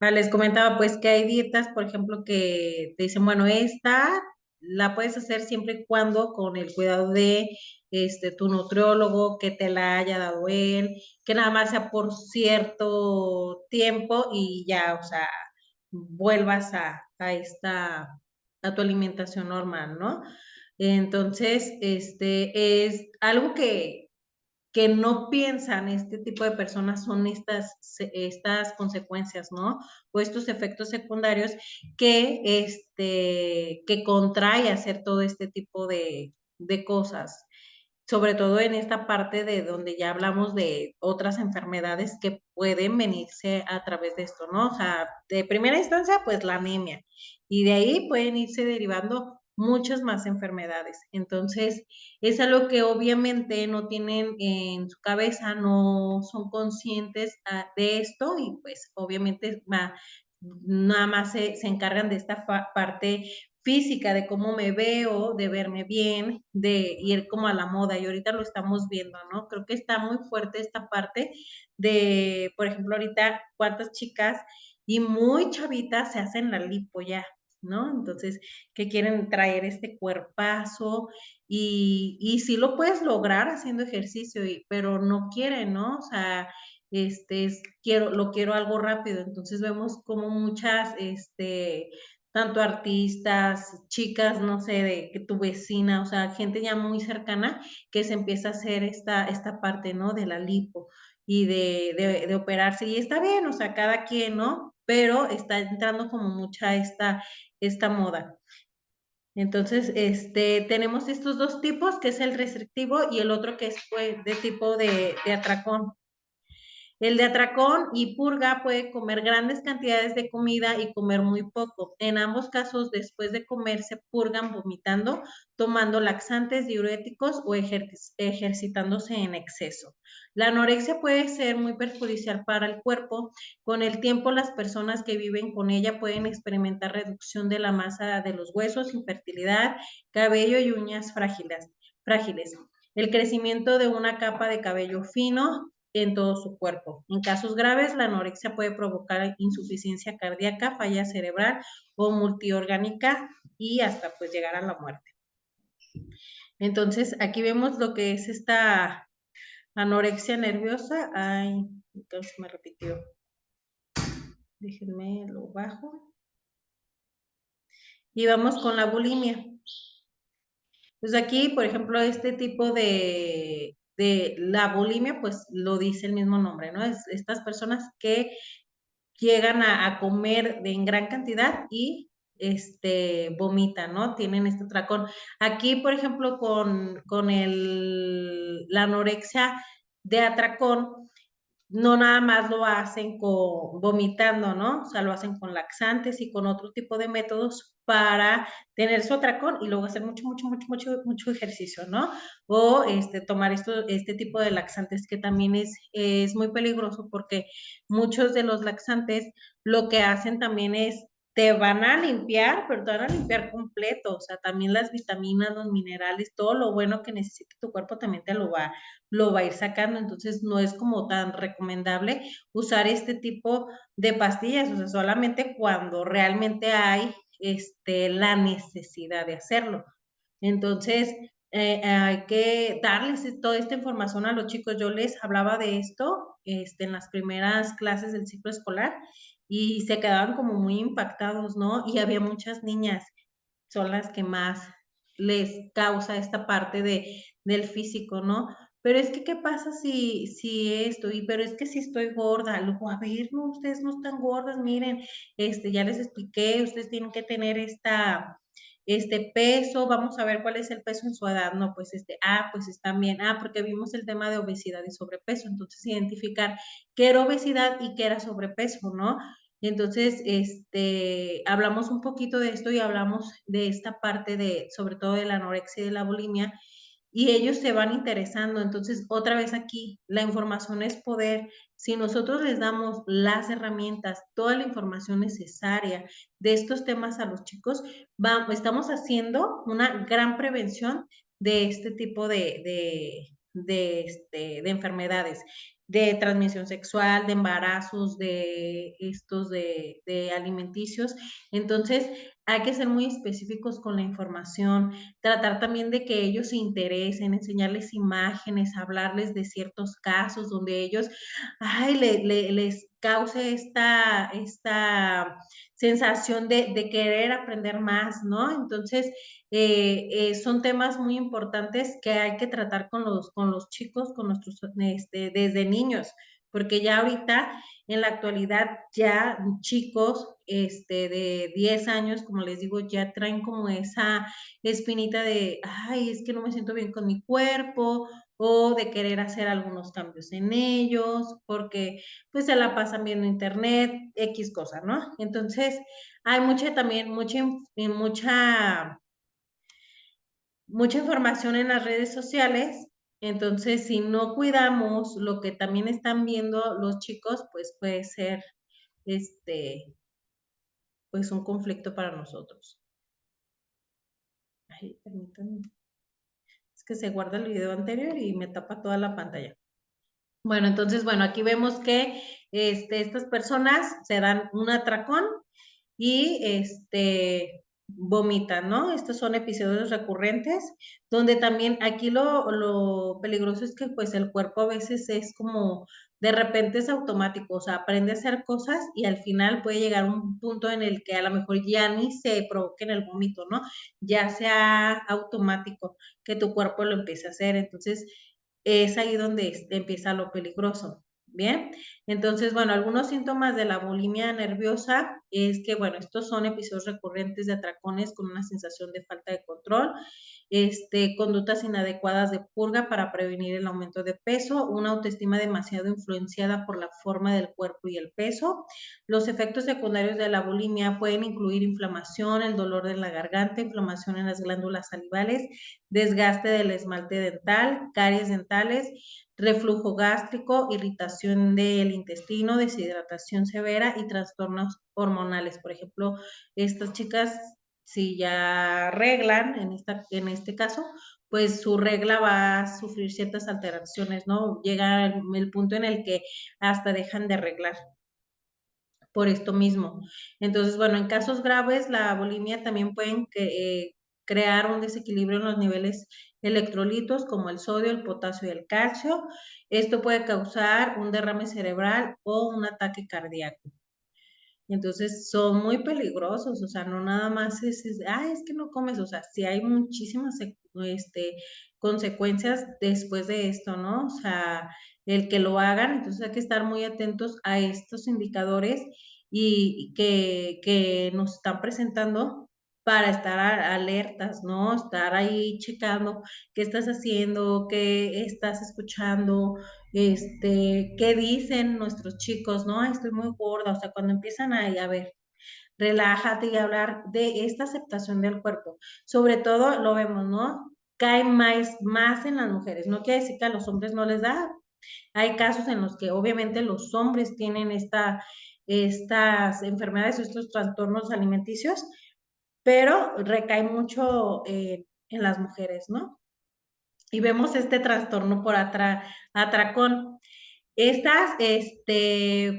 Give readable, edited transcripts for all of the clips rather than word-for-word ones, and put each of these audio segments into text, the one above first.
Les comentaba pues que hay dietas, por ejemplo, que te dicen, bueno, esta la puedes hacer siempre y cuando con el cuidado de tu nutriólogo, que te la haya dado él, que nada más sea por cierto tiempo y ya, o sea, vuelvas a tu alimentación normal, ¿no? Entonces, es algo que no piensan este tipo de personas son estas consecuencias, ¿no? O estos efectos secundarios que contrae hacer todo este tipo de cosas, sobre todo en esta parte de donde ya hablamos de otras enfermedades que pueden venirse a través de esto, ¿no? O sea, de primera instancia, pues la anemia, y de ahí pueden irse derivando muchas más enfermedades. Entonces, es algo que obviamente no tienen en su cabeza, no son conscientes de esto y pues obviamente nada más se encargan de esta parte física, de cómo me veo, de verme bien, de ir como a la moda y ahorita lo estamos viendo, ¿no? Creo que está muy fuerte esta parte de, por ejemplo, ahorita cuántas chicas y muy chavitas se hacen la lipo ya, ¿no? Entonces, que quieren traer este cuerpazo y sí lo puedes lograr haciendo ejercicio, pero no quieren, ¿no? O sea, lo quiero algo rápido. Entonces vemos como muchas, tanto artistas, chicas, no sé, de que tu vecina, o sea, gente ya muy cercana que se empieza a hacer esta parte, ¿no? De la lipo y de operarse. Y está bien, o sea, cada quien, ¿no? Pero está entrando como mucha esta moda. Entonces, tenemos estos dos tipos, que es el restrictivo y el otro que es pues, de tipo de atracón. El de atracón y purga puede comer grandes cantidades de comida y comer muy poco. En ambos casos, después de comer, se purgan vomitando, tomando laxantes, diuréticos o ejercitándose en exceso. La anorexia puede ser muy perjudicial para el cuerpo. Con el tiempo, las personas que viven con ella pueden experimentar reducción de la masa de los huesos, infertilidad, cabello y uñas frágiles. El crecimiento de una capa de cabello fino en todo su cuerpo. En casos graves, la anorexia puede provocar insuficiencia cardíaca, falla cerebral o multiorgánica y hasta pues llegar a la muerte. Entonces, aquí vemos lo que es esta anorexia nerviosa. Ay, entonces me repitió. Déjenme lo bajo. Y vamos con la bulimia. Pues aquí, por ejemplo, este tipo de la bulimia, pues lo dice el mismo nombre, ¿no? Es estas personas que llegan a comer en gran cantidad y vomitan, ¿no? Tienen este tracón. Aquí, por ejemplo, con la anorexia de atracón, no nada más lo hacen vomitando, ¿no? O sea, lo hacen con laxantes y con otro tipo de métodos para tener su atracón y luego hacer mucho ejercicio, ¿no? O tomar este tipo de laxantes que también es muy peligroso porque muchos de los laxantes lo que hacen también es te van a limpiar, pero te van a limpiar completo, o sea, también las vitaminas, los minerales, todo lo bueno que necesita tu cuerpo también te lo va a ir sacando, entonces no es como tan recomendable usar este tipo de pastillas, o sea, solamente cuando realmente hay la necesidad de hacerlo. Entonces, hay que darles toda esta información a los chicos. Yo les hablaba de esto en las primeras clases del ciclo escolar y se quedaban como muy impactados, ¿no? Y había muchas niñas, son las que más les causa esta parte del físico, ¿no? Pero es que, ¿qué pasa si esto? Pero es que si estoy gorda, luego, a ver, no, ustedes no están gordas, miren, ya les expliqué, ustedes tienen que tener este peso, vamos a ver cuál es el peso en su edad, no, pues pues están bien, porque vimos el tema de obesidad y sobrepeso, entonces identificar qué era obesidad y qué era sobrepeso, ¿no? Entonces, hablamos un poquito de esto y hablamos de esta parte sobre todo de la anorexia y de la bulimia, y ellos se van interesando. Entonces, otra vez aquí, la información es poder. Si nosotros les damos las herramientas, toda la información necesaria de estos temas a los chicos, estamos haciendo una gran prevención de este tipo de enfermedades. de transmisión sexual, de embarazos, de estos de alimenticios. Entonces, hay que ser muy específicos con la información, tratar también de que ellos se interesen, enseñarles imágenes, hablarles de ciertos casos donde ellos, ay, les cause esta sensación de querer aprender más, ¿no? Entonces, son temas muy importantes que hay que tratar con los chicos, con nuestros, desde niños, porque ya ahorita, en la actualidad, ya chicos, de 10 años, como les digo, ya traen como esa espinita de, ay, es que no me siento bien con mi cuerpo, o de querer hacer algunos cambios en ellos, porque pues se la pasan viendo internet, X cosa, ¿no? Entonces, hay mucha también, mucha información en las redes sociales. Entonces, si no cuidamos lo que también están viendo los chicos, pues puede ser, este, pues un conflicto para nosotros. Ay, permítanme. Es que se guarda el video anterior y me tapa toda la pantalla. Bueno, entonces, bueno, aquí vemos que estas personas se dan un atracón y vomitan, ¿no? Estos son episodios recurrentes, donde también aquí lo peligroso es que pues el cuerpo a veces es como de repente es automático, o sea, aprende a hacer cosas y al final puede llegar a un punto en el que a lo mejor ya ni se provoque en el vómito, ¿no? Ya sea automático que tu cuerpo lo empiece a hacer. Entonces, es ahí donde empieza lo peligroso. Bien, entonces, bueno, algunos síntomas de la bulimia nerviosa es que, bueno, estos son episodios recurrentes de atracones con una sensación de falta de control, conductas inadecuadas de purga para prevenir el aumento de peso, una autoestima demasiado influenciada por la forma del cuerpo y el peso. Los efectos secundarios de la bulimia pueden incluir inflamación, el dolor de la garganta, inflamación en las glándulas salivales, desgaste del esmalte dental, caries dentales, reflujo gástrico, irritación del intestino, deshidratación severa y trastornos hormonales. Por ejemplo, estas chicas, si ya reglan, en este caso, pues su regla va a sufrir ciertas alteraciones, ¿no? Llega el punto en el que hasta dejan de reglar por esto mismo. Entonces, bueno, en casos graves, la bulimia también pueden crear un desequilibrio en los niveles electrolitos como el sodio, el potasio y el calcio. Esto puede causar un derrame cerebral o un ataque cardíaco. Entonces son muy peligrosos, o sea, no nada más es que no comes, o sea, sí hay muchísimas consecuencias después de esto, ¿no? O sea, el que lo hagan, entonces hay que estar muy atentos a estos indicadores y que nos están presentando para estar alertas, ¿no? Estar ahí checando qué estás haciendo, qué estás escuchando, qué dicen nuestros chicos, ¿no? Ay, estoy muy gorda, o sea, cuando empiezan a ver, relájate y hablar de esta aceptación del cuerpo. Sobre todo lo vemos, ¿no? Cae más en las mujeres. No quiere decir que a los hombres no les da. Hay casos en los que obviamente los hombres tienen estas enfermedades o estos trastornos alimenticios, pero recae mucho en las mujeres, ¿no? Y vemos este trastorno por atracón. Estas,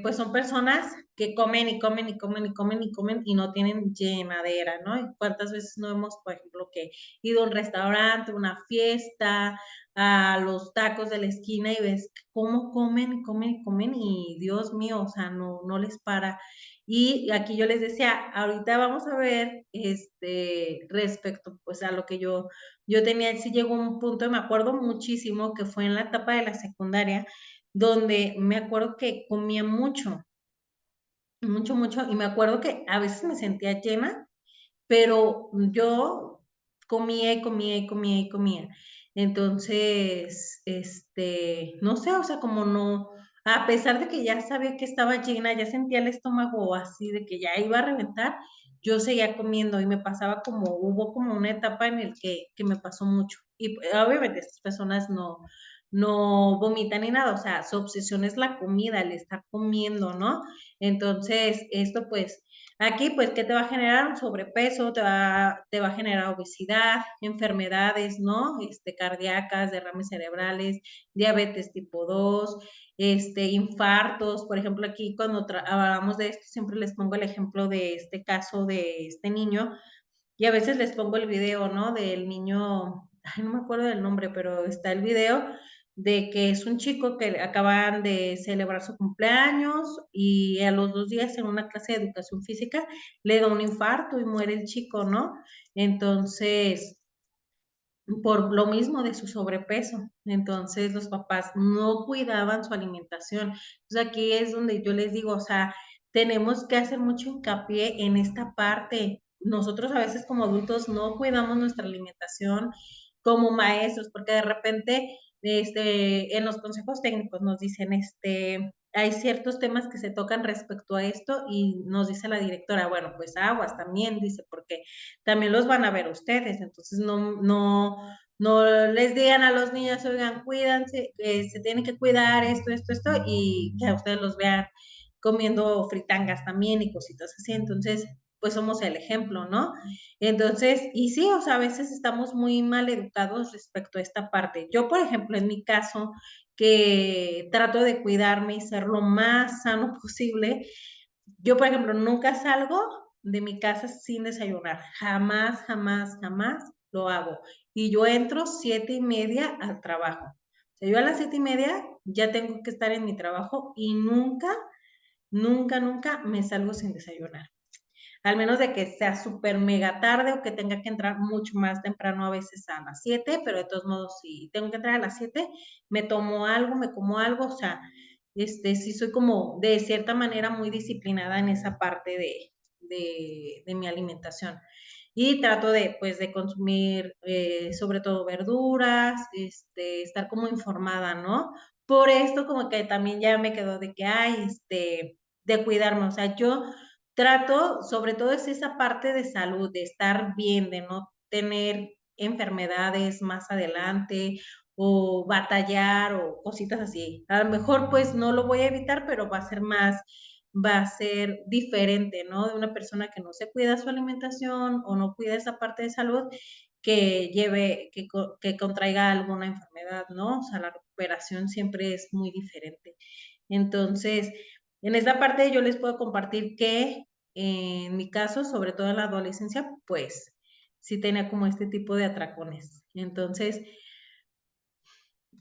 pues son personas que comen y comen y comen y comen y comen y no tienen llenadera, ¿no? ¿Y cuántas veces no hemos, por ejemplo, que ido a un restaurante, una fiesta, a los tacos de la esquina y ves cómo comen y comen y comen y Dios mío, o sea, no les para. Y aquí yo les decía, ahorita vamos a ver, respecto, pues a lo que yo tenía, sí llegó un punto, me acuerdo muchísimo que fue en la etapa de la secundaria, donde me acuerdo que comía mucho, mucho, mucho, y me acuerdo que a veces me sentía llena, pero yo comía y comía y comía y comía. Entonces, no sé, o sea, como no, a pesar de que ya sabía que estaba llena, ya sentía el estómago así de que ya iba a reventar, yo seguía comiendo y me pasaba como, hubo como una etapa en el que me pasó mucho. Y obviamente estas personas no vomitan ni nada, o sea, su obsesión es la comida, el estar comiendo, ¿no? Entonces, esto pues Aquí, pues, ¿qué te va a generar? Un sobrepeso, te va a generar obesidad, enfermedades, ¿no? Cardíacas, derrames cerebrales, diabetes tipo 2, infartos. Por ejemplo, aquí cuando hablamos de esto, siempre les pongo el ejemplo de este caso de este niño, y a veces les pongo el video, ¿no? Del niño, ay, no me acuerdo del nombre, pero está el video de que es un chico que acaban de celebrar su cumpleaños y a los 2 días en una clase de educación física le da un infarto y muere el chico, ¿no? Entonces, por lo mismo de su sobrepeso. Entonces, los papás no cuidaban su alimentación. Entonces, aquí es donde yo les digo, o sea, tenemos que hacer mucho hincapié en esta parte. Nosotros a veces como adultos no cuidamos nuestra alimentación como maestros, porque de repente, en los consejos técnicos nos dicen, hay ciertos temas que se tocan respecto a esto y nos dice la directora, bueno, pues aguas también, dice, porque también los van a ver ustedes, entonces no les digan a los niños, oigan, cuídense, se tienen que cuidar esto, y que a ustedes los vean comiendo fritangas también y cositas así, entonces, pues somos el ejemplo, ¿no? Entonces, y sí, o sea, a veces estamos muy mal educados respecto a esta parte. Yo, por ejemplo, en mi caso, que trato de cuidarme y ser lo más sano posible, yo, por ejemplo, nunca salgo de mi casa sin desayunar. Jamás, jamás, jamás lo hago. Y yo entro 7:30 al trabajo. O sea, yo a las 7:30 ya tengo que estar en mi trabajo y nunca, nunca, nunca me salgo sin desayunar. Al menos de que sea súper mega tarde o que tenga que entrar mucho más temprano, a veces a las 7, pero de todos modos, si tengo que entrar a las 7, me tomo algo, me como algo, o sea, sí soy como de cierta manera muy disciplinada en esa parte de mi alimentación. Y trato de, pues, de consumir, sobre todo verduras, estar como informada, ¿no? Por esto como que también ya me quedó de que, ay, de cuidarme, o sea, yo trato, sobre todo es esa parte de salud, de estar bien, de no tener enfermedades más adelante o batallar o cositas así. A lo mejor, pues, no lo voy a evitar, pero va a ser diferente, ¿no? De una persona que no se cuida su alimentación o no cuida esa parte de salud, que contraiga alguna enfermedad, ¿no? O sea, la recuperación siempre es muy diferente. Entonces, en esta parte yo les puedo compartir que en mi caso, sobre todo en la adolescencia, pues sí tenía como este tipo de atracones. Entonces,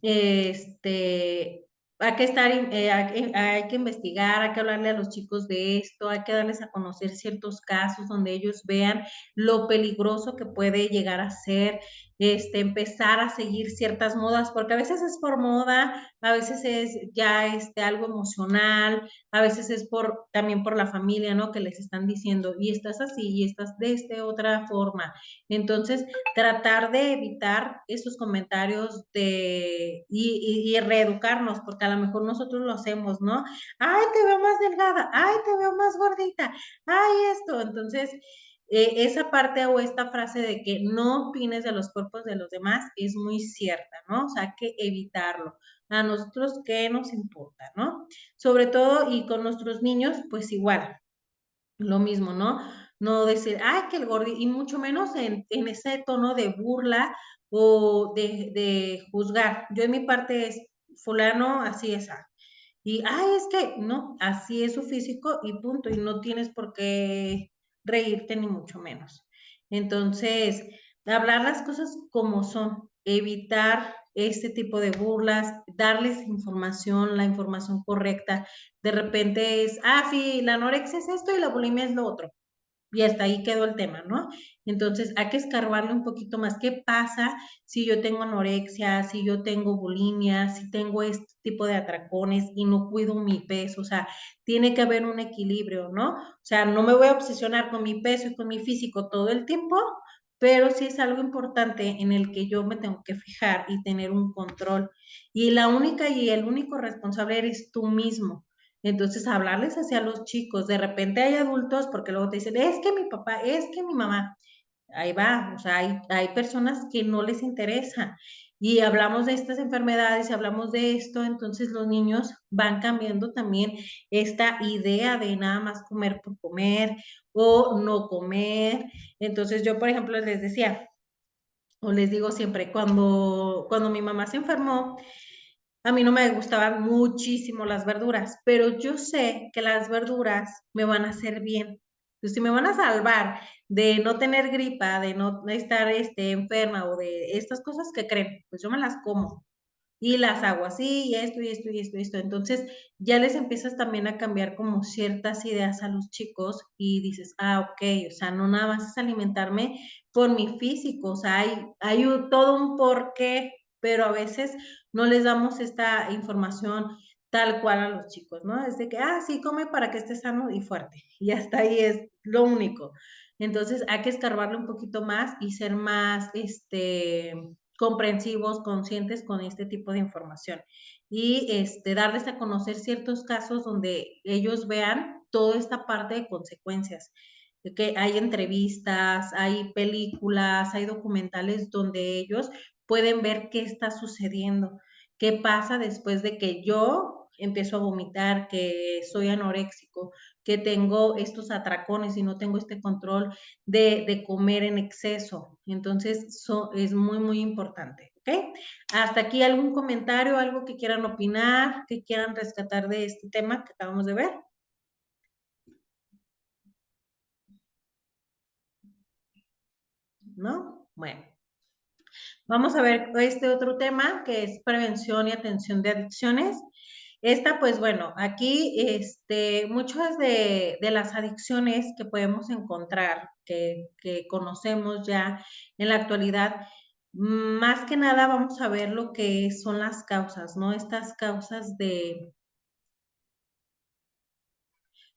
este, hay que estar, hay que investigar, hay que hablarle a los chicos de esto, hay que darles a conocer ciertos casos donde ellos vean lo peligroso que puede llegar a ser, empezar a seguir ciertas modas, porque a veces es por moda, a veces es ya algo emocional, a veces es también por la familia, ¿no? Que les están diciendo, y estás así, y estás de esta otra forma. Entonces, tratar de evitar esos comentarios y reeducarnos, porque a lo mejor nosotros lo hacemos, ¿no? Ay, te veo más delgada, ay, te veo más gordita, ay, esto. Entonces, esa parte o esta frase de que no opines de los cuerpos de los demás es muy cierta, ¿no? O sea, hay que evitarlo. A nosotros, ¿qué nos importa, no? Sobre todo, y con nuestros niños, pues igual, lo mismo, ¿no? No decir, ay, que el gordi, y mucho menos en ese tono de burla o de juzgar. Yo en mi parte es, fulano, así es. Y, ay, es que no, así es su físico y punto, y no tienes por qué reírte ni mucho menos. Entonces, hablar las cosas como son, evitar este tipo de burlas, darles información, la información correcta. De repente es, sí, la anorexia es esto y la bulimia es lo otro y hasta ahí quedó el tema, ¿no? Entonces hay que escarbarle un poquito más. ¿Qué pasa si yo tengo anorexia, si yo tengo bulimia, si tengo este tipo de atracones y no cuido mi peso? O sea, tiene que haber un equilibrio, ¿no? O sea, no me voy a obsesionar con mi peso y con mi físico todo el tiempo, pero sí es algo importante en el que yo me tengo que fijar y tener un control. Y la única y el único responsable eres tú mismo. Entonces, hablarles hacia los chicos, de repente hay adultos, porque luego te dicen, es que mi papá, es que mi mamá, ahí va, o sea, hay personas que no les interesa. y hablamos de estas enfermedades y hablamos de esto, entonces los niños van cambiando también esta idea de nada más comer por comer o no comer. Entonces yo, por ejemplo, les decía, o les digo siempre, cuando mi mamá se enfermó, a mí no me gustaban muchísimo las verduras, pero yo sé que las verduras me van a hacer bien. Pues si me van a salvar de no tener gripa, de no estar enferma o de estas cosas que creen, pues yo me las como y las hago así, y esto, y esto, y esto, y esto. Entonces, ya les empiezas también a cambiar como ciertas ideas a los chicos y dices, ah, ok, o sea, no nada más es alimentarme por mi físico, o sea, hay todo un porqué, pero a veces no les damos esta información tal cual a los chicos, ¿no? Es de que, ah, sí, come para que estés sano y fuerte, y hasta ahí es lo único. Entonces, hay que escarbarle un poquito más y ser más, comprensivos, conscientes con este tipo de información y darles a conocer ciertos casos donde ellos vean toda esta parte de consecuencias, de que hay entrevistas, hay películas, hay documentales donde ellos pueden ver qué está sucediendo, qué pasa después de que yo empiezo a vomitar, que soy anoréxico, que tengo estos atracones y no tengo este control de comer en exceso. Entonces, es muy, muy importante. ¿Ok? Hasta aquí algún comentario, algo que quieran opinar, que quieran rescatar de este tema que acabamos de ver, ¿no? Bueno, vamos a ver este otro tema que es prevención y atención de adicciones. Esta, pues bueno, aquí muchas de las adicciones que podemos encontrar, que conocemos ya en la actualidad, más que nada vamos a ver lo que son las causas, ¿no? Estas causas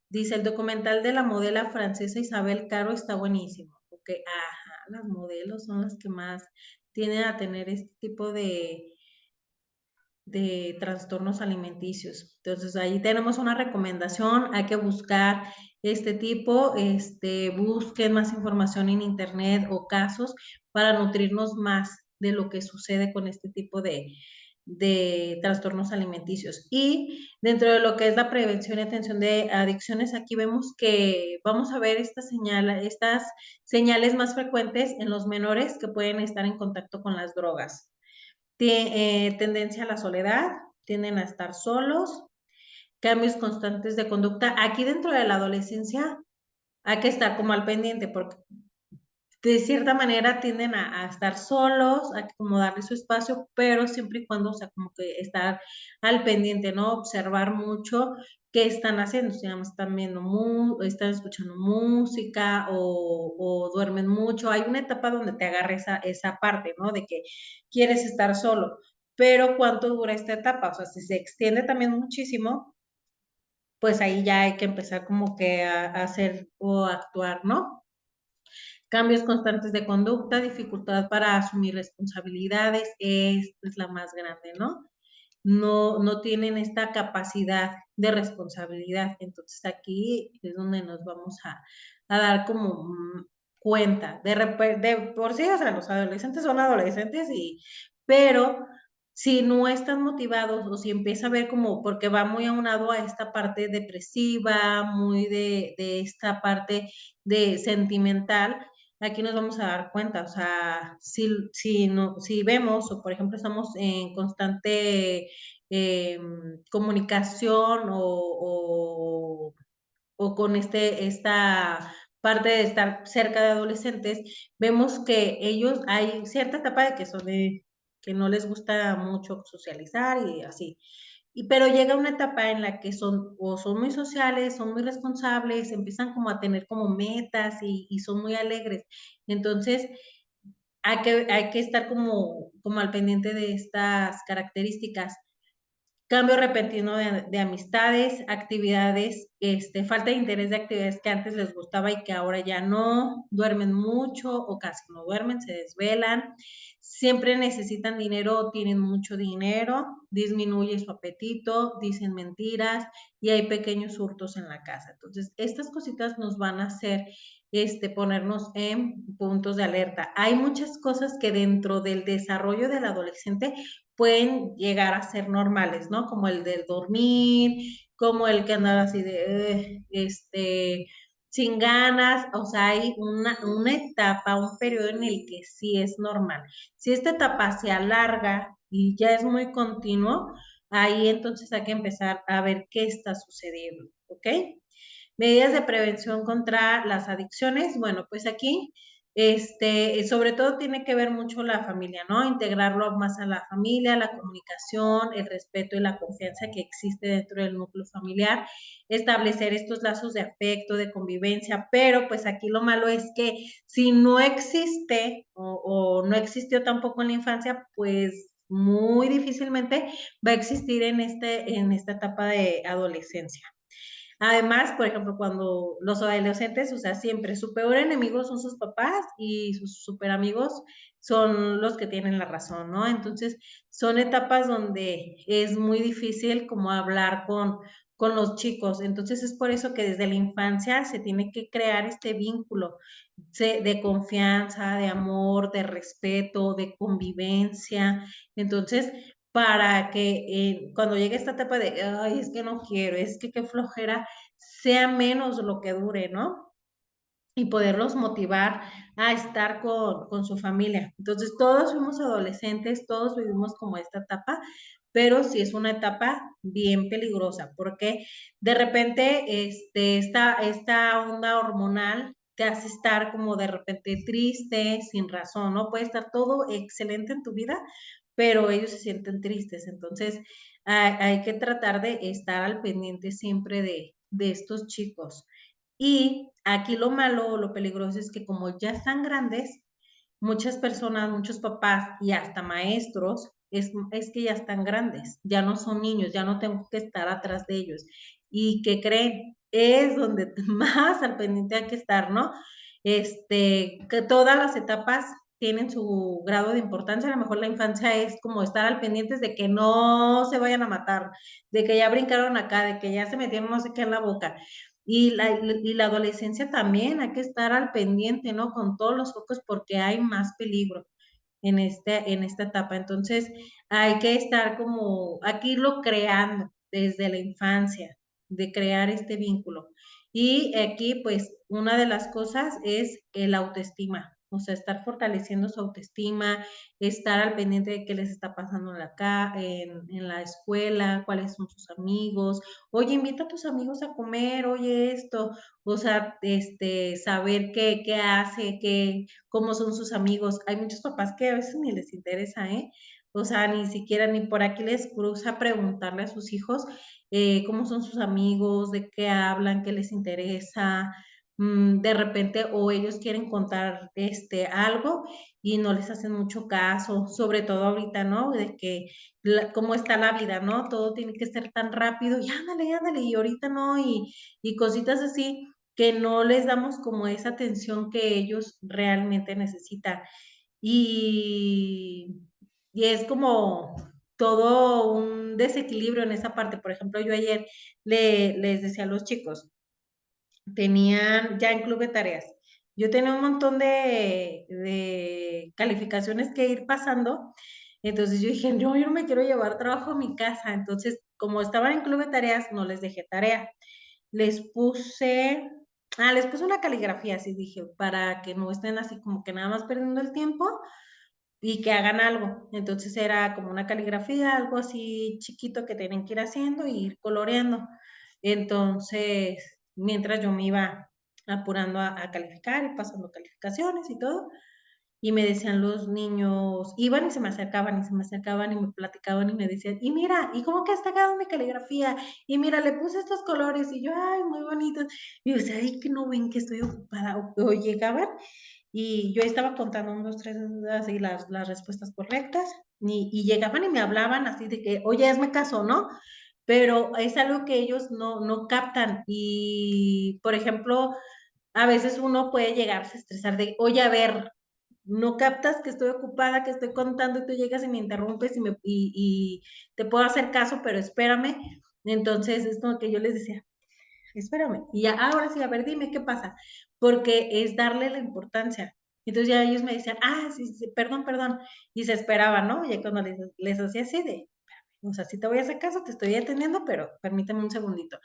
dice, el documental de la modelo francesa Isabel Caro está buenísimo, porque, ajá, las modelos son las que más tienden a tener este tipo de trastornos alimenticios. Entonces, ahí tenemos una recomendación, hay que buscar este tipo, busquen más información en internet o casos para nutrirnos más de lo que sucede con este tipo de trastornos alimenticios. Y dentro de lo que es la prevención y atención de adicciones, aquí vemos que vamos a ver estas señales más frecuentes en los menores que pueden estar en contacto con las drogas. Tendencia a la soledad, tienden a estar solos, cambios constantes de conducta. Aquí dentro de la adolescencia hay que estar como al pendiente porque de cierta manera tienden a estar solos, a como darle su espacio, pero siempre y cuando, o sea, como que estar al pendiente, ¿no? Observar mucho qué están haciendo, si nada más están viendo, están escuchando música o duermen mucho. Hay una etapa donde te agarra esa parte, ¿no? De que quieres estar solo, pero ¿cuánto dura esta etapa? O sea, si se extiende también muchísimo, pues ahí ya hay que empezar como que a hacer o actuar, ¿no? Cambios constantes de conducta, dificultad para asumir responsabilidades, es la más grande, ¿no? No tienen esta capacidad de responsabilidad. Entonces aquí es donde nos vamos a dar como cuenta. De por sí, o sea, los adolescentes son adolescentes pero si no están motivados o si empieza a ver como, porque va muy aunado a esta parte depresiva, muy de esta parte de sentimental, aquí nos vamos a dar cuenta, o sea, si vemos o por ejemplo estamos en constante comunicación o con esta parte de estar cerca de adolescentes, vemos que ellos hay cierta etapa de que no les gusta mucho socializar y así. Pero llega una etapa en la que son muy sociales, son muy responsables, empiezan como a tener como metas y son muy alegres. Entonces, hay que estar como al pendiente de estas características. Cambio repentino de amistades, actividades, falta de interés de actividades que antes les gustaba y que ahora ya no, duermen mucho o casi no duermen, se desvelan, siempre necesitan dinero o tienen mucho dinero, disminuye su apetito, dicen mentiras y hay pequeños hurtos en la casa. Entonces, estas cositas nos van a hacer ponernos en puntos de alerta. Hay muchas cosas que dentro del desarrollo del adolescente pueden llegar a ser normales, ¿no? Como el del dormir, como el que andaba así de, sin ganas, o sea, hay una etapa, un periodo en el que sí es normal. Si esta etapa se alarga y ya es muy continuo, ahí entonces hay que empezar a ver qué está sucediendo, ¿ok? Medidas de prevención contra las adicciones, bueno, pues aquí, sobre todo tiene que ver mucho la familia, ¿no? Integrarlo más a la familia, la comunicación, el respeto y la confianza que existe dentro del núcleo familiar, establecer estos lazos de afecto, de convivencia, pero pues aquí lo malo es que si no existe o no existió tampoco en la infancia, pues muy difícilmente va a existir en esta etapa de adolescencia. Además, por ejemplo, cuando los adolescentes, o sea, siempre su peor enemigo son sus papás y sus super amigos son los que tienen la razón, ¿no? Entonces, son etapas donde es muy difícil como hablar con los chicos. Entonces, es por eso que desde la infancia se tiene que crear este vínculo de confianza, de amor, de respeto, de convivencia. Entonces, para que cuando llegue esta etapa de, ay, es que no quiero, es que qué flojera, sea menos lo que dure, ¿no? Y poderlos motivar a estar con su familia. Entonces, todos fuimos adolescentes, todos vivimos como esta etapa, pero sí es una etapa bien peligrosa, porque de repente esta onda hormonal te hace estar como de repente triste, sin razón, ¿no? Puede estar todo excelente en tu vida, pero ellos se sienten tristes. Entonces, hay que tratar de estar al pendiente siempre de estos chicos. Y aquí lo malo, lo peligroso es que como ya están grandes, muchas personas, muchos papás y hasta maestros, es que ya están grandes, ya no son niños, ya no tengo que estar atrás de ellos. ¿Y qué creen? Es donde más al pendiente hay que estar, ¿no? Que todas las etapas tienen su grado de importancia. A lo mejor la infancia es como estar al pendiente de que no se vayan a matar, de que ya brincaron acá, de que ya se metieron no sé qué en la boca. Y la adolescencia también, hay que estar al pendiente, ¿no? Con todos los focos porque hay más peligro en esta etapa. Entonces, hay que estar como aquí lo creando desde la infancia, de crear este vínculo. Y aquí, pues, una de las cosas es el autoestima, o sea, estar fortaleciendo su autoestima, estar al pendiente de qué les está pasando en la escuela, cuáles son sus amigos. Oye, invita a tus amigos a comer, oye esto, o sea, saber qué hace, cómo son sus amigos. Hay muchos papás que a veces ni les interesa, ¿eh? O sea, ni siquiera ni por aquí les cruza preguntarle a sus hijos cómo son sus amigos, de qué hablan, qué les interesa. De repente, o ellos quieren contar algo y no les hacen mucho caso, sobre todo ahorita, ¿no? De que cómo está la vida, ¿no? Todo tiene que ser tan rápido y ándale, ándale, y ahorita no, y cositas así que no les damos como esa atención que ellos realmente necesitan. Y, y es como todo un desequilibrio en esa parte. Por ejemplo, yo ayer les decía a los chicos, tenían ya en club de tareas, yo tenía un montón de calificaciones que ir pasando, entonces yo dije, no, yo no me quiero llevar trabajo a mi casa, entonces como estaban en club de tareas, no les dejé tarea. Les puse, les puse una caligrafía, así dije, para que no estén así como que nada más perdiendo el tiempo y que hagan algo. Entonces era como una caligrafía, algo así chiquito que tienen que ir haciendo y ir coloreando. Entonces, mientras yo me iba apurando a calificar y pasando calificaciones y todo, y me decían los niños, iban y se me acercaban y se me acercaban y me platicaban y me decían, y mira, ¿y cómo que está quedando mi caligrafía? Y mira, le puse estos colores y yo, ay, muy bonitos. Y yo decía, ay, que no ven que estoy ocupada. O llegaban y yo estaba contando unos 2, 3, así las respuestas correctas y llegaban y me hablaban así de que, oye, hazme caso, ¿no? Pero es algo que ellos no captan y, por ejemplo, a veces uno puede llegarse a estresar de, oye, a ver, no captas que estoy ocupada, que estoy contando y tú llegas y me interrumpes y te puedo hacer caso, pero espérame. Entonces es como que yo les decía, espérame. Y ya, ahora sí, a ver, dime qué pasa, porque es darle la importancia. Entonces ya ellos me decían, sí, sí, perdón, perdón, y se esperaban, ¿no? Y cuando les hacía así de, o sea, si te voy a hacer caso, te estoy atendiendo, pero permíteme un segundito.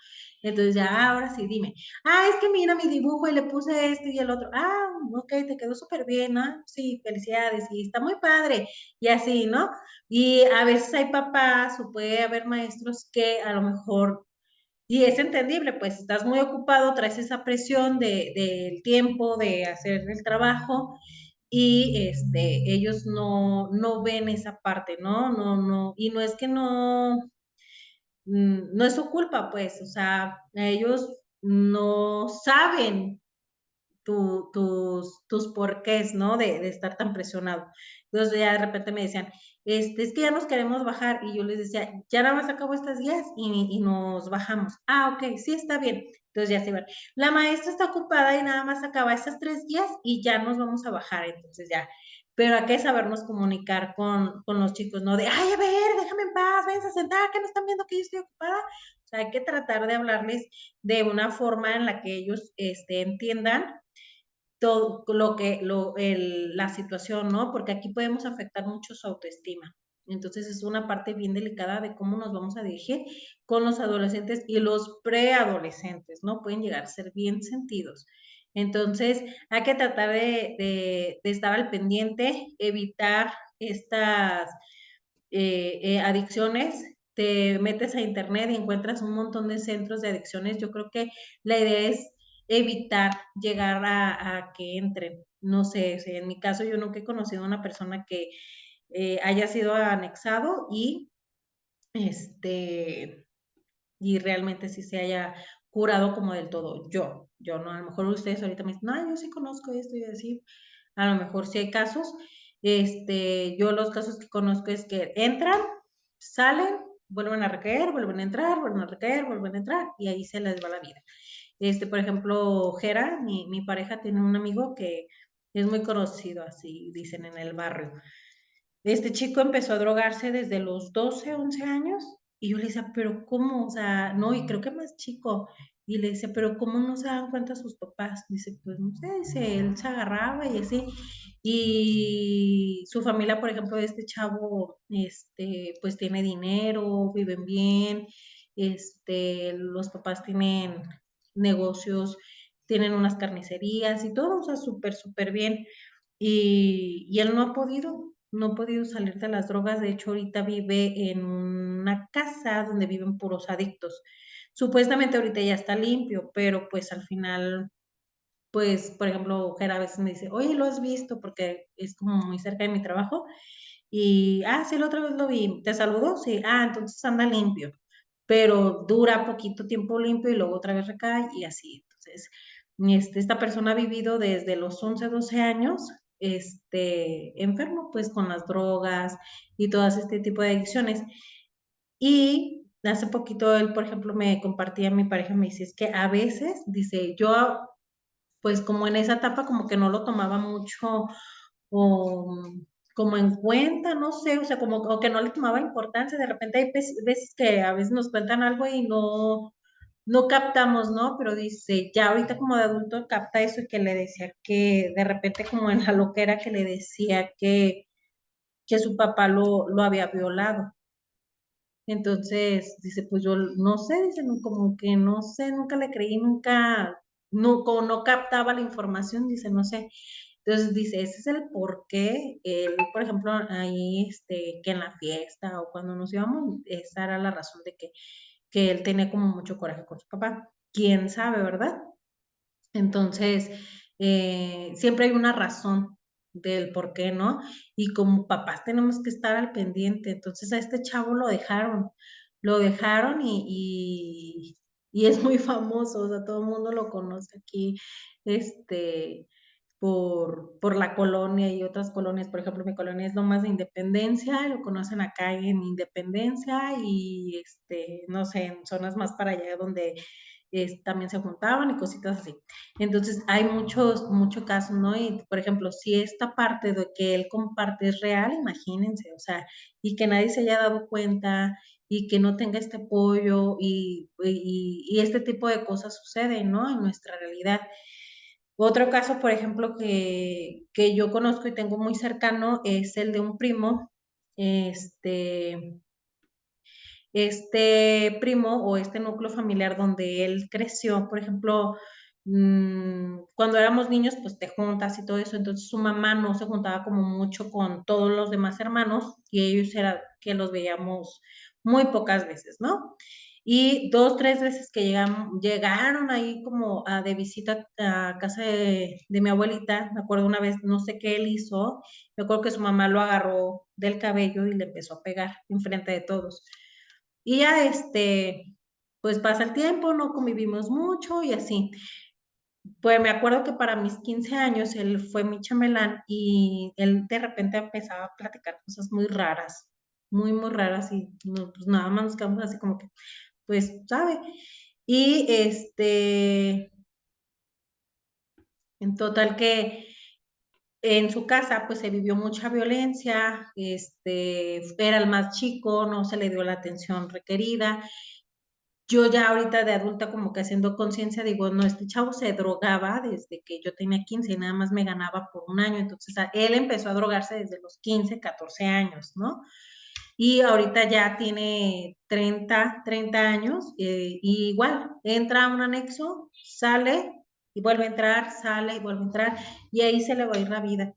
Entonces ya, ahora sí, dime. Es que mira mi dibujo y le puse este y el otro. Ok, te quedó súper bien, ¿no? Sí, felicidades, y está muy padre, y así, ¿no? Y a veces hay papás o puede haber maestros que a lo mejor, y es entendible, pues estás muy ocupado, traes esa presión del tiempo, de hacer el trabajo, y ellos no ven esa parte, ¿no? No, y no es que no es su culpa, pues, o sea, ellos no saben tus porqués, ¿no? De estar tan presionado. Entonces ya de repente me decían, es que ya nos queremos bajar, y yo les decía, ya nada más acabo estas guías y nos bajamos. Ok, sí, está bien. Entonces ya se iban. La maestra está ocupada y nada más acaba estas 3 guías y ya nos vamos a bajar, entonces ya. Pero hay que sabernos comunicar con los chicos, ¿no? De, a ver, déjame en paz, váyanse a sentar, que no están viendo que yo estoy ocupada. O sea, hay que tratar de hablarles de una forma en la que ellos entiendan todo la situación, ¿no? Porque aquí podemos afectar mucho su autoestima. Entonces es una parte bien delicada de cómo nos vamos a dirigir con los adolescentes y los preadolescentes, ¿no? Pueden llegar a ser bien sentidos. Entonces hay que tratar de estar al pendiente, evitar estas adicciones. Te metes a internet y encuentras un montón de centros de adicciones. Yo creo que la idea es evitar llegar a que entren. No sé, en mi caso yo nunca he conocido a una persona que haya sido anexado este, y realmente sí se haya curado como del todo. Yo no, a lo mejor ustedes ahorita me dicen, no, yo sí conozco esto y así, a lo mejor sí hay casos. Yo los casos que conozco es que entran, salen, vuelven a recaer, vuelven a entrar, vuelven a recaer, vuelven a entrar, y ahí se les va la vida. Por ejemplo, Jera, mi pareja, tiene un amigo que es muy conocido, así dicen en el barrio. Este chico empezó a drogarse desde los 12, 11 años, y yo le decía, pero ¿cómo? O sea, no, y creo que más chico. Y le decía, pero ¿cómo no se dan cuenta sus papás? Dice, pues no sé, dice, él se agarraba y así. Y su familia, por ejemplo, este chavo, pues tiene dinero, viven bien, los papás tienen negocios, tienen unas carnicerías y todo, o sea, súper, súper bien. Y él no ha podido salir de las drogas. De hecho, ahorita vive en una casa donde viven puros adictos. Supuestamente ahorita ya está limpio, pero pues al final, pues, por ejemplo, Jera a veces me dice, oye, ¿lo has visto? Porque es como muy cerca de mi trabajo. Y, sí, la otra vez lo vi. ¿Te saludó? Sí. Entonces anda limpio. Pero dura poquito tiempo limpio y luego otra vez recae y así. Entonces, esta persona ha vivido desde los 11, 12 años, enfermo, pues, con las drogas y todas este tipo de adicciones. Y hace poquito él, por ejemplo, me compartía, mi pareja me dice, es que a veces, dice, yo, pues, como en esa etapa, como que no lo tomaba mucho o como en cuenta, no sé, o sea, como o que no le tomaba importancia. De repente hay veces que a veces nos cuentan algo y no captamos, ¿no? Pero dice, ya ahorita como de adulto capta eso, y que le decía que de repente como en la loquera, que le decía que su papá lo había violado. Entonces, dice, pues yo no sé, dice, como que no sé, nunca le creí, nunca, no, como no captaba la información, dice, no sé. Entonces dice, ese es el por qué él, por ejemplo, ahí, que en la fiesta o cuando nos íbamos, esa era la razón de que él tenía como mucho coraje con su papá. ¿Quién sabe, verdad? Entonces, siempre hay una razón del por qué, ¿no? Y como papás tenemos que estar al pendiente. Entonces a este chavo lo dejaron y es muy famoso, o sea, todo el mundo lo conoce aquí, por la colonia y otras colonias. Por ejemplo, mi colonia es Lomas de Independencia, lo conocen acá en Independencia y, no sé, en zonas más para allá donde también se juntaban y cositas así. Entonces, hay mucho caso, ¿no? Y, por ejemplo, si esta parte de que él comparte es real, imagínense, o sea, y que nadie se haya dado cuenta y que no tenga este apoyo y este tipo de cosas suceden, ¿no? En nuestra realidad. Otro caso, por ejemplo, que yo conozco y tengo muy cercano es el de un primo, este, este primo o este núcleo familiar donde él creció, por ejemplo, cuando éramos niños, pues te juntas y todo eso, entonces su mamá no se juntaba como mucho con todos los demás hermanos y ellos era que los veíamos muy pocas veces, ¿no? Y dos, tres veces que llegaron ahí como de visita a casa de mi abuelita, me acuerdo una vez, no sé qué él hizo, me acuerdo que su mamá lo agarró del cabello y le empezó a pegar enfrente de todos. Y ya pues pasa el tiempo, no convivimos mucho y así. Pues me acuerdo que para mis 15 años él fue mi chambelán y él de repente empezaba a platicar cosas muy raras, muy, muy raras y pues nada más nos quedamos así como que, pues, ¿sabe? Y en total que en su casa pues se vivió mucha violencia, era el más chico, no se le dio la atención requerida. Yo ya ahorita de adulta como que haciendo conciencia digo, no, este chavo se drogaba desde que yo tenía 15 y nada más me ganaba por un año, entonces él empezó a drogarse desde los 15, 14 años, ¿no? Y ahorita ya tiene 30 años y igual, entra a un anexo, sale y vuelve a entrar, sale y vuelve a entrar y ahí se le va a ir la vida.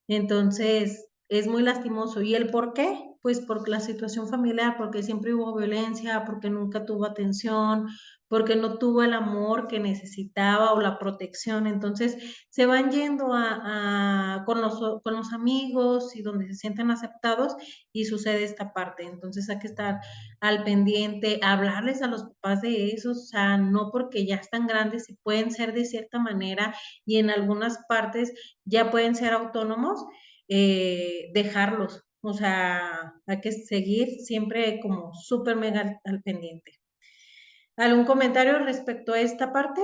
Entonces, es muy lastimoso. ¿Y el por qué? Pues por la situación familiar, porque siempre hubo violencia, porque nunca tuvo atención, porque no tuvo el amor que necesitaba o la protección. Entonces, se van yendo con los amigos y donde se sienten aceptados y sucede esta parte. Entonces, hay que estar al pendiente, hablarles a los papás de eso, o sea, no porque ya están grandes y pueden ser de cierta manera y en algunas partes ya pueden ser autónomos, dejarlos. O sea, hay que seguir siempre como súper mega al pendiente. ¿Algún comentario respecto a esta parte?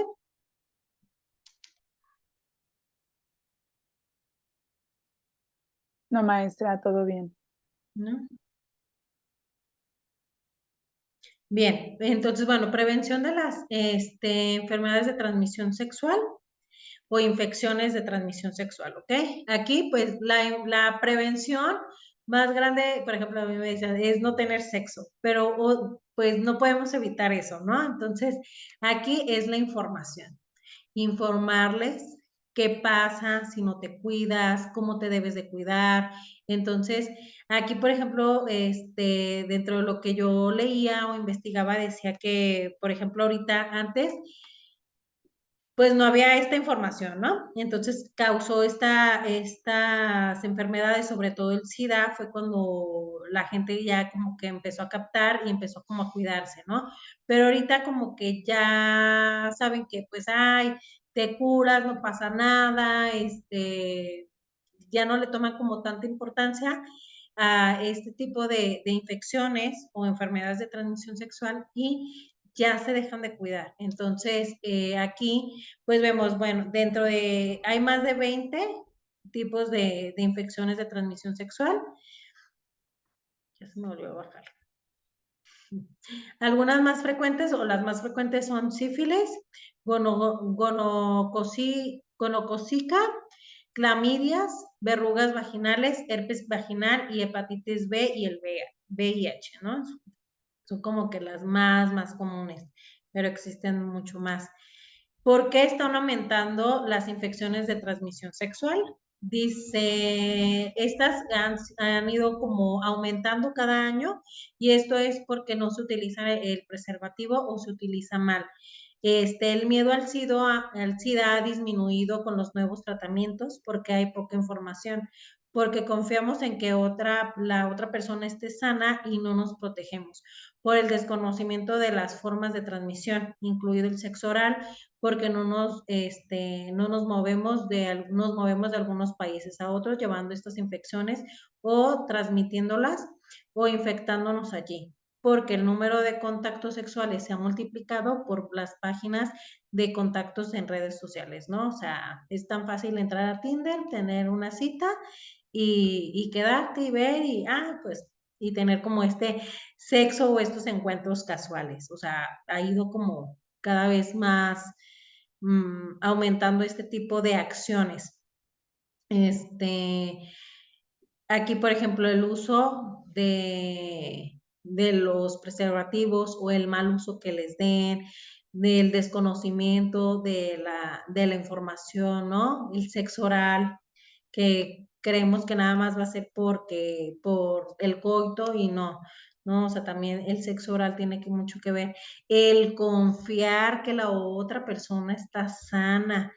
No, maestra, todo bien. ¿No? Bien, entonces, bueno, prevención de las enfermedades de transmisión sexual o infecciones de transmisión sexual, ¿ok? Aquí, pues, la prevención más grande, por ejemplo, a mí me decían, es no tener sexo, pero pues no podemos evitar eso, ¿no? Entonces, aquí es la información, informarles qué pasa si no te cuidas, cómo te debes de cuidar. Entonces, aquí, por ejemplo, dentro de lo que yo leía o investigaba, decía que, por ejemplo, ahorita antes pues no había esta información, ¿no? Entonces causó estas enfermedades, sobre todo el SIDA, fue cuando la gente ya como que empezó a captar y empezó como a cuidarse, ¿no? Pero ahorita como que ya saben que pues, ay, te curas, no pasa nada, ya no le toman como tanta importancia a este tipo de infecciones o enfermedades de transmisión sexual y ya se dejan de cuidar. Entonces, aquí pues vemos, bueno, hay más de 20 tipos de infecciones de transmisión sexual. Ya se me volvió a bajar. Algunas más frecuentes o las más frecuentes son sífilis, gonocócica, clamidias, verrugas vaginales, herpes vaginal y hepatitis B y el VIH, ¿no? Son como que las más comunes, pero existen mucho más. ¿Por qué están aumentando las infecciones de transmisión sexual? Dice, estas han ido como aumentando cada año y esto es porque no se utiliza el preservativo o se utiliza mal. El miedo al SIDA ha disminuido con los nuevos tratamientos porque hay poca información, porque confiamos en que la otra persona esté sana y no nos protegemos, por el desconocimiento de las formas de transmisión, incluido el sexo oral, porque no nos movemos de algunos países a otros llevando estas infecciones o transmitiéndolas o infectándonos allí, porque el número de contactos sexuales se ha multiplicado por las páginas de contactos en redes sociales, ¿no? O sea, es tan fácil entrar a Tinder, tener una cita y quedarte y ver y, pues y tener como este sexo o estos encuentros casuales. O sea, ha ido como cada vez más aumentando este tipo de acciones. Este, Aquí, por ejemplo, el uso de los preservativos o el mal uso que les den, del desconocimiento de la información, ¿no? El sexo oral, que creemos que nada más va a ser por el coito y no, ¿no? O sea, también el sexo oral tiene mucho que ver. El confiar que la otra persona está sana,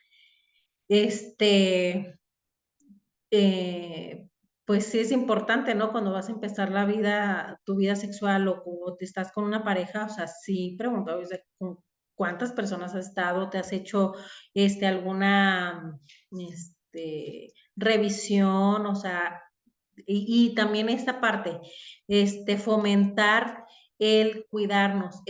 este, eh, pues sí es importante, ¿no? Cuando vas a empezar tu vida sexual o te estás con una pareja, o sea, sí pregunta, o sea, ¿con cuántas personas has estado? ¿Te has hecho alguna revisión? O sea, y también esta parte, fomentar el cuidarnos,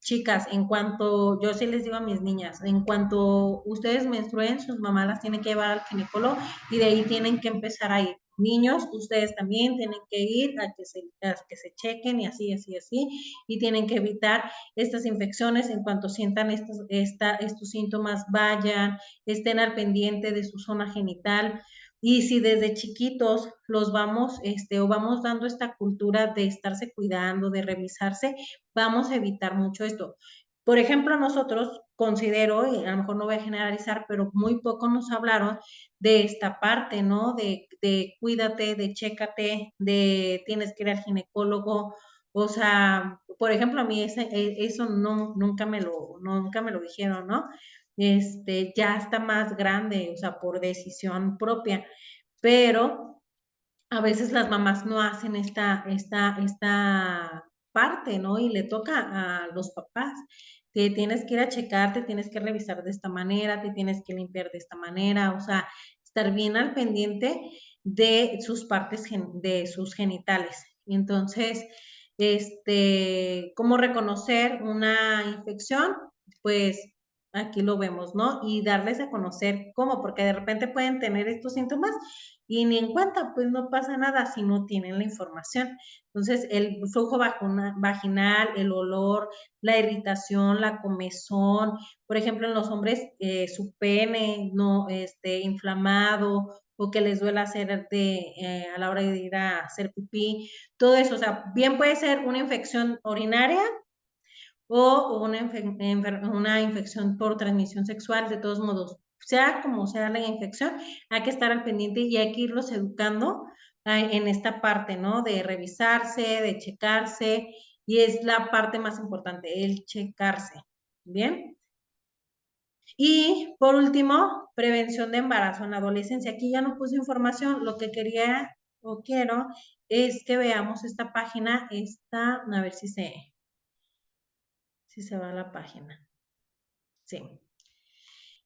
chicas, en cuanto, yo sí les digo a mis niñas, en cuanto ustedes menstruen, sus mamás las tienen que llevar al ginecólogo y de ahí tienen que empezar a ir. Niños, ustedes también tienen que ir a que se chequen y así, así, así, y tienen que evitar estas infecciones en cuanto sientan estos síntomas, vayan, estén al pendiente de su zona genital, y si desde chiquitos los vamos, o vamos dando esta cultura de estarse cuidando, de revisarse, vamos a evitar mucho esto. Por ejemplo, nosotros considero, y a lo mejor no voy a generalizar, pero muy poco nos hablaron de esta parte, ¿no? De cuídate, de chécate, de tienes que ir al ginecólogo. O sea, por ejemplo, a mí eso no, nunca me lo dijeron, ¿no? Ya está más grande, o sea, por decisión propia, pero a veces las mamás no hacen esta parte, ¿no? Y le toca a los papás. Te tienes que ir a checar, te tienes que revisar de esta manera, te tienes que limpiar de esta manera, o sea, estar bien al pendiente de sus partes, de sus genitales. Y entonces, ¿cómo reconocer una infección? Pues aquí lo vemos, ¿no? Y darles a conocer cómo, porque de repente pueden tener estos síntomas y ni en cuenta, pues no pasa nada si no tienen la información. Entonces, el flujo vaginal, el olor, la irritación, la comezón, por ejemplo, en los hombres, su pene no inflamado o que les duela a la hora de ir a hacer pipí, todo eso, o sea, bien puede ser una infección urinaria o una infección por transmisión sexual, de todos modos, sea como sea la infección, hay que estar al pendiente y hay que irlos educando en esta parte, ¿no? De revisarse, de checarse, y es la parte más importante, el checarse. ¿Bien? Y por último, prevención de embarazo en la adolescencia. Aquí ya no puse información, lo que quería o quiero es que veamos esta página, a ver si se va a la página. Sí.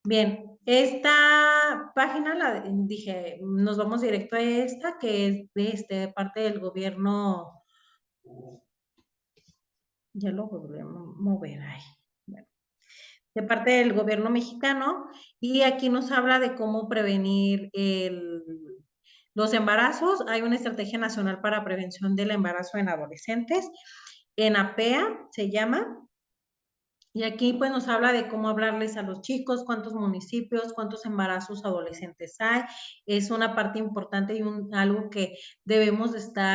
Bien, esta página dije, nos vamos directo a esta, que es de parte del gobierno, ya lo voy a mover ahí. Bueno, de parte del gobierno mexicano, y aquí nos habla de cómo prevenir los embarazos. Hay una estrategia nacional para prevención del embarazo en adolescentes, en APEA se llama. Y aquí pues nos habla de cómo hablarles a los chicos, cuántos municipios, cuántos embarazos adolescentes hay. Es una parte importante y algo que debemos de estar